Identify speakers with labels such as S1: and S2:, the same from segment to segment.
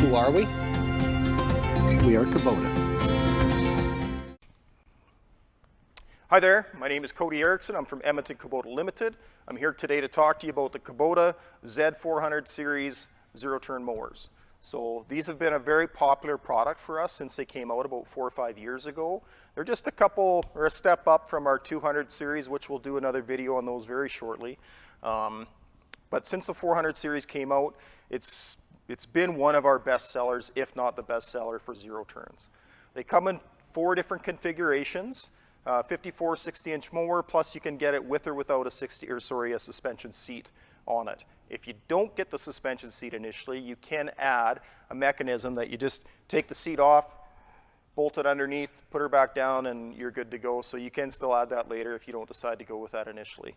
S1: Who are we? We are Kubota.
S2: Hi there, my name is Cody Erickson. I'm from Edmonton Kubota Limited. I'm here today to talk to you about the Kubota Z400 series zero-turn mowers. So these have been a very popular product for us since they came out about 4 or 5 years ago. They're just a step up from our 200 series, which we'll do another video on those very shortly. But since the 400 series came out, it's been one of our best sellers, if not the best seller for zero turns. They come in 4 different configurations. 54 60-inch mower, plus you can get it with or without a suspension seat on it. If you don't get the suspension seat initially, you can add a mechanism that you just take the seat off, bolt it underneath, put her back down, and you're good to go. So you can still add that later if you don't decide to go with that initially.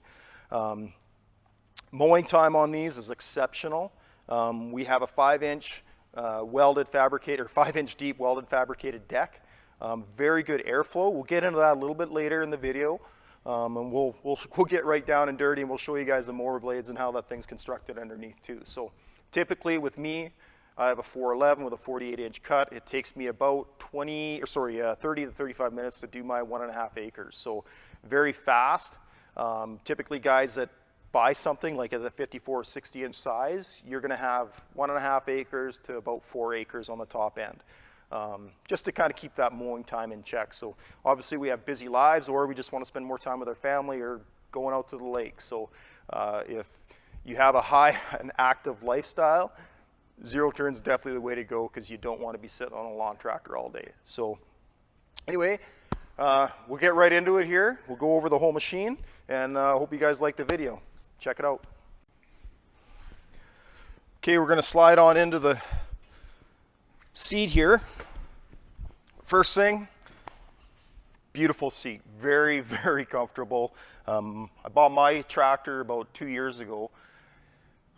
S2: Mowing time on these is exceptional. We have a 5-inch welded fabricated, or 5-inch deep welded fabricated deck. Very good airflow. We'll get into that a little bit later in the video, and we'll get right down and dirty, and we'll show you guys the mower blades and how that thing's constructed underneath too. So typically with me, I have a 411 with a 48-inch cut. It takes me about 30 to 35 minutes to do my 1.5 acres. So very fast. Typically guys that buy something like at the 54 60-inch size, you're going to have 1.5 acres to about 4 acres on the top end. Just to kind of keep that mowing time in check. So obviously we have busy lives, or we just want to spend more time with our family or going out to the lake. So if you have a high and active lifestyle, zero turn is definitely the way to go, because you don't want to be sitting on a lawn tractor all day. So anyway, we'll get right into it here. We'll go over the whole machine, and hope you guys like the video. Check it out. Okay, we're going to slide on into the seat here. First thing, beautiful seat, very, very comfortable. I bought my tractor about 2 years ago.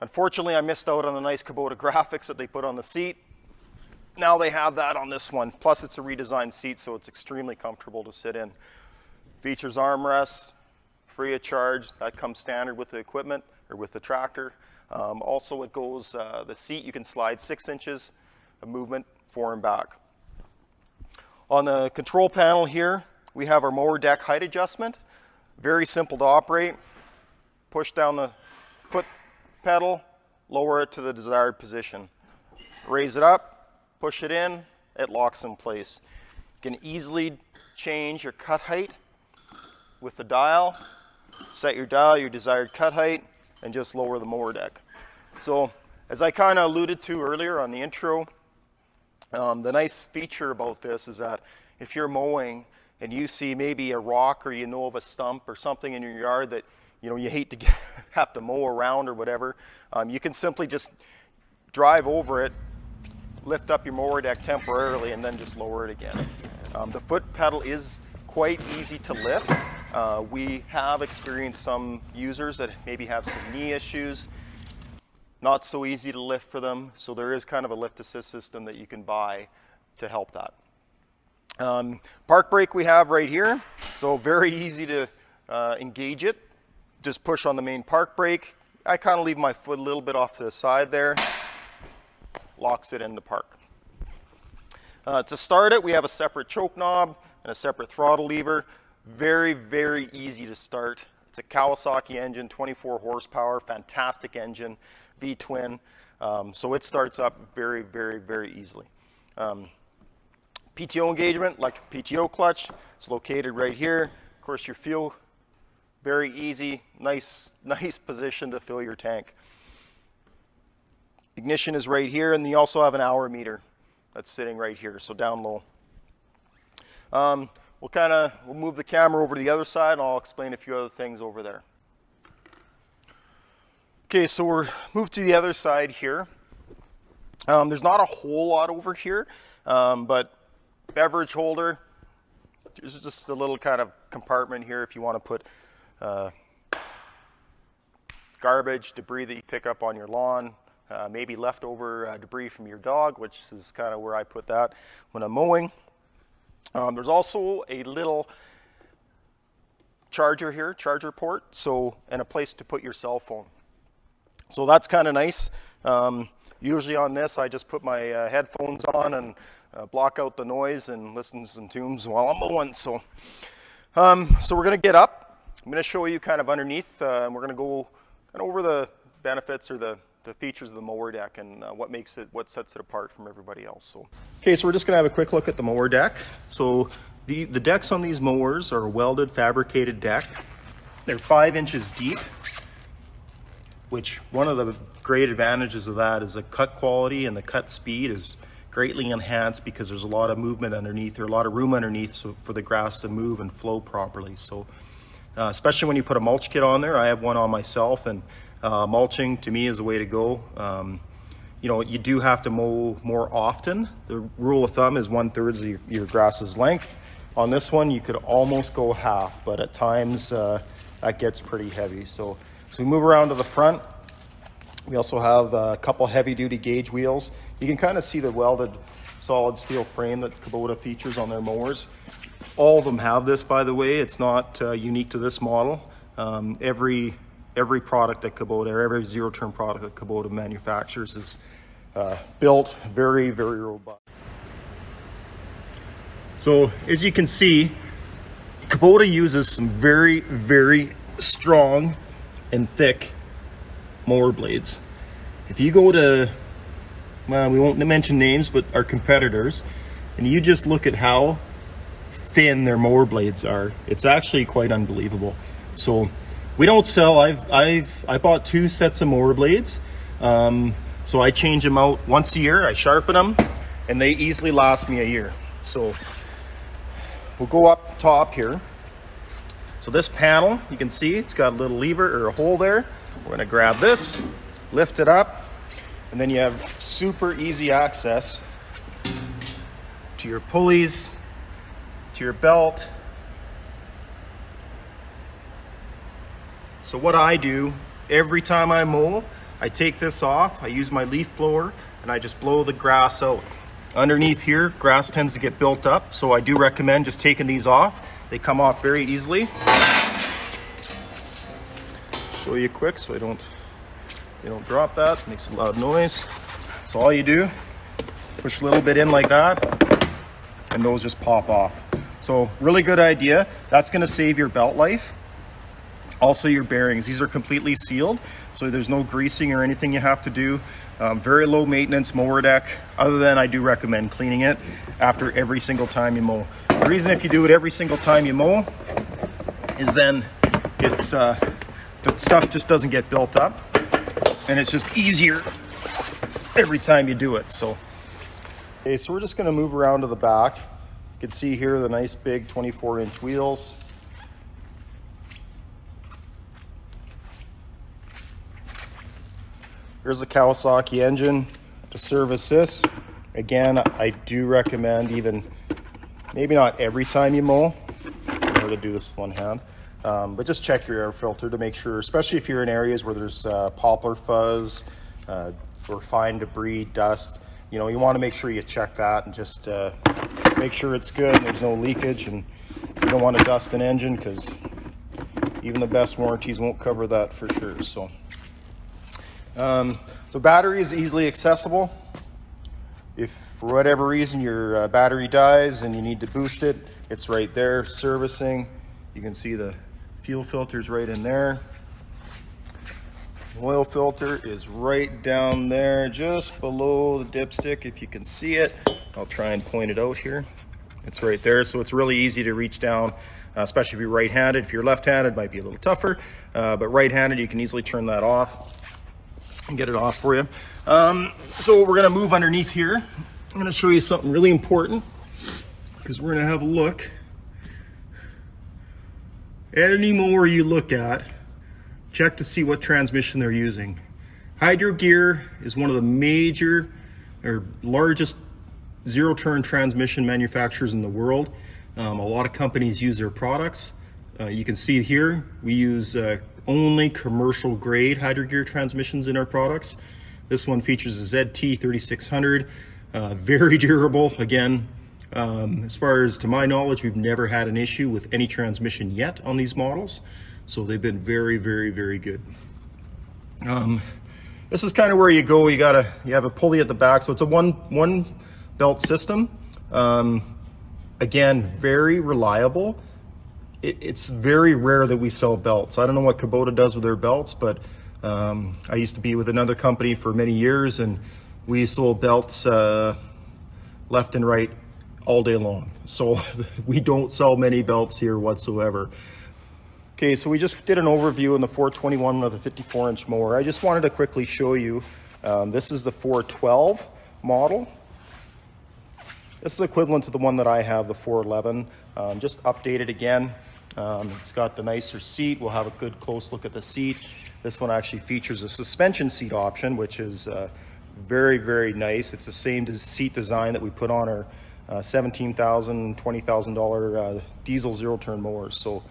S2: Unfortunately, I missed out on the nice Kubota graphics that they put on the seat. Now they have that on this one. Plus it's a redesigned seat, so it's extremely comfortable to sit in. Features armrests, free of charge. That comes standard with the equipment, or with the tractor. Also it goes, the seat you can slide 6 inches of movement forward and back. On the control panel here, we have our mower deck height adjustment. Very simple to operate. Push down the foot pedal, lower it to the desired position. Raise it up, push it in, it locks in place. You can easily change your cut height with the dial. Set your dial, your desired cut height, and just lower the mower deck. So, as I kind of alluded to earlier on the intro, the nice feature about this is that if you're mowing and you see maybe a rock, or you know of a stump or something in your yard that you hate to have to mow around or whatever, you can simply just drive over it, lift up your mower deck temporarily, and then just lower it again. The foot pedal is quite easy to lift. We have experienced some users that maybe have some knee issues. Not so easy to lift for them, so there is kind of a lift assist system that you can buy to help that. Park brake we have right here, so very easy to engage it. Just push on the main park brake. I kind of leave my foot a little bit off to the side there. Locks it into park. To start it, we have a separate choke knob and a separate throttle lever. Very, very easy to start. It's a Kawasaki engine, 24 horsepower, fantastic engine, V-twin. So it starts up very, very, very easily. PTO engagement, electric PTO clutch. It's located right here. Of course, your fuel, very easy, nice position to fill your tank. Ignition is right here, and you also have an hour meter that's sitting right here, so down low. We'll move the camera over to the other side, and I'll explain a few other things over there. Okay, so we're moved to the other side here. There's not a whole lot over here, but beverage holder. There's just a little kind of compartment here if you want to put garbage, debris that you pick up on your lawn, maybe leftover debris from your dog, which is kind of where I put that when I'm mowing. There's also a little charger here, charger port, and a place to put your cell phone. So that's kind of nice. Usually on this, I just put my headphones on and block out the noise and listen to some tunes while I'm mowing. So we're going to get up. I'm going to show you kind of underneath, and we're going to go kind of over the benefits or the features of the mower deck and what sets it apart from everybody else. So okay, so we're just going to have a quick look at the mower deck. So the decks on these mowers are a welded fabricated deck. They're 5 inches deep, which one of the great advantages of that is the cut quality and the cut speed is greatly enhanced because there's a lot of movement underneath, or a lot of room underneath, so for the grass to move and flow properly. So especially when you put a mulch kit on there, I have one on myself, and mulching to me is the way to go. You know, you do have to mow more often. The rule of thumb is 1/3 of your grass's length. On this one, you could almost go half, but at times that gets pretty heavy. So we move around to the front. We also have a couple heavy-duty gauge wheels. You can kind of see the welded solid steel frame that Kubota features on their mowers. All of them have this, by the way. It's not unique to this model. Every product that Kubota, or every zero-turn product that Kubota manufactures is built very, very robust. So as you can see, Kubota uses some very, very strong and thick mower blades. If you go to, well, we won't mention names, but our competitors, and you just look at how thin their mower blades are, it's actually quite unbelievable. So we don't sell, I bought 2 sets of mower blades. So I change them out once a year, I sharpen them, and they easily last me a year. So we'll go up top here. So this panel, you can see it's got a little lever or a hole there. We're gonna grab this, lift it up, and then you have super easy access to your pulleys, to your belt. So what I do every time I mow, I take this off, I use my leaf blower, and I just blow the grass out. Underneath here, grass tends to get built up, so I do recommend just taking these off. They come off very easily. Show you quick so you don't drop that, makes a loud noise. So all you do, push a little bit in like that, and those just pop off. So really good idea. That's gonna save your belt life. Also your bearings, these are completely sealed, so there's no greasing or anything you have to do. Very low maintenance mower deck, other than I do recommend cleaning it after every single time you mow. The reason if you do it every single time you mow is then it's the stuff just doesn't get built up, and it's just easier every time you do it. So okay, so we're just going to move around to the back. You can see here the nice big 24-inch wheels. Here's the Kawasaki engine to service this. Again, I do recommend, even maybe not every time you mow, I'm going to do this with one hand, but just check your air filter to make sure, especially if you're in areas where there's poplar fuzz or fine debris, dust. You know, you want to make sure you check that and just make sure it's good and there's no leakage, and you don't want to dust an engine because even the best warranties won't cover that for sure. So battery is easily accessible. If for whatever reason your battery dies and you need to boost it, it's right there. Servicing, you can see the fuel filter's right in there. Oil filter is right down there, just below the dipstick, if you can see it. I'll try and point it out here. It's right there, so it's really easy to reach down, especially if you're right-handed. If you're left-handed, it might be a little tougher, but right-handed, you can easily turn that off and get it off for you. So we're gonna move underneath here. I'm gonna show you something really important because we're gonna have a look. Any mower you look at, check to see what transmission they're using. Hydro Gear is one of the major or largest zero-turn transmission manufacturers in the world. A lot of companies use their products. You can see here, we use only commercial grade Hydro Gear transmissions in our products. This one features a ZT3600, very durable. Again, as far as to my knowledge, we've never had an issue with any transmission yet on these models. So they've been very, very, very good. This is kind of where you go. You have a pulley at the back, so it's a one belt system. Again, very reliable. It's very rare that we sell belts. I don't know what Kubota does with their belts, but I used to be with another company for many years, and we sold belts left and right all day long. So we don't sell many belts here whatsoever. Okay, so we just did an overview on the 421 of the 54-inch mower. I just wanted to quickly show you, this is the 412 model. This is equivalent to the one that I have, the 411, just updated again. It's got the nicer seat. We'll have a good close look at the seat. This one actually features a suspension seat option, which is very, very nice. It's the same seat design that we put on our $17,000, $20,000 diesel zero-turn mowers. So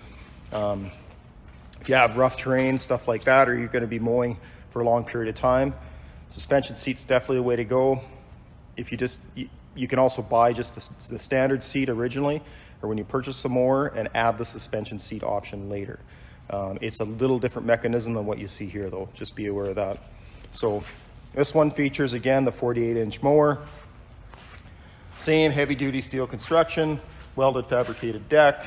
S2: if you have rough terrain, stuff like that, or you're going to be mowing for a long period of time, suspension seat's definitely the way to go. If you can also buy just the standard seat originally, or when you purchase the mower, and add the suspension seat option later. It's a little different mechanism than what you see here, though. Just be aware of that. So this one features, again, the 48-inch mower. Same heavy-duty steel construction, welded fabricated deck.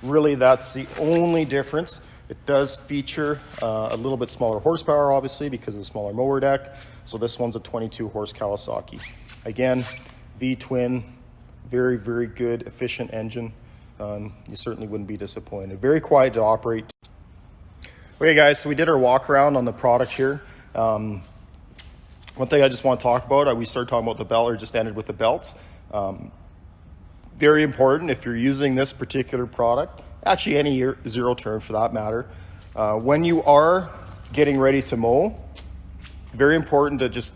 S2: Really, that's the only difference. It does feature a little bit smaller horsepower, obviously, because of the smaller mower deck. So this one's a 22 horse Kawasaki. Again, V-twin, very, very good, efficient engine. You certainly wouldn't be disappointed. Very quiet to operate. Okay, guys, so we did our walk around on the product here. One thing I just want to talk about, we started talking about the belt, or just ended with the belts. Very important if you're using this particular product, actually any zero turn for that matter, when you are getting ready to mow, very important to just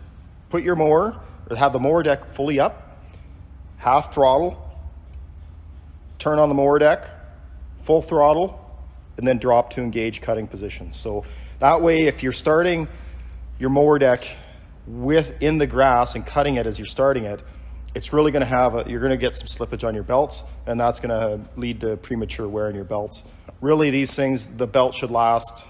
S2: put your mower, or have the mower deck fully up, half throttle, turn on the mower deck, full throttle, and then drop to engage cutting position. So that way, if you're starting your mower deck in the grass and cutting it as you're starting it, it's really going to you're going to get some slippage on your belts, and that's going to lead to premature wear in your belts. Really, these things, the belt should last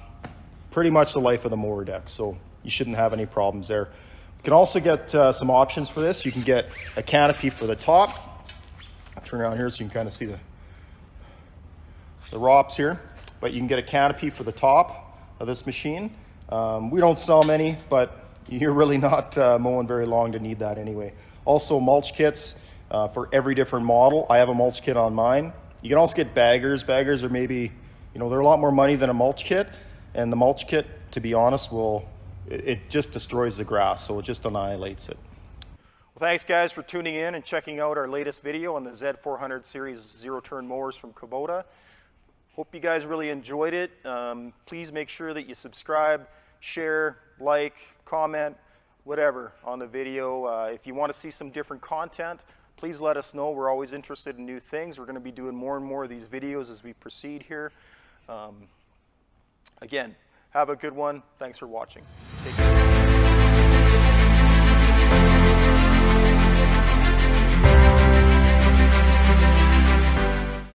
S2: pretty much the life of the mower deck, so you shouldn't have any problems there. You can also get some options for this. You can get a canopy for the top. I'll turn around here so you can kind of see the ROPS here, but you can get a canopy for the top of this machine. We don't sell many, but you're really not mowing very long to need that anyway. Also, mulch kits for every different model. I have a mulch kit on mine. You can also get baggers. Baggers are maybe, they're a lot more money than a mulch kit. And the mulch kit, to be honest, it just destroys the grass, so it just annihilates it. Well, thanks guys for tuning in and checking out our latest video on the Z400 series zero-turn mowers from Kubota. Hope you guys really enjoyed it. Please make sure that you subscribe, share, like, comment, whatever on the video. If you want to see some different content, please let us know. We're always interested in new things. We're going to be doing more and more of these videos as we proceed here. Again, have a good one. Thanks for watching. Take care.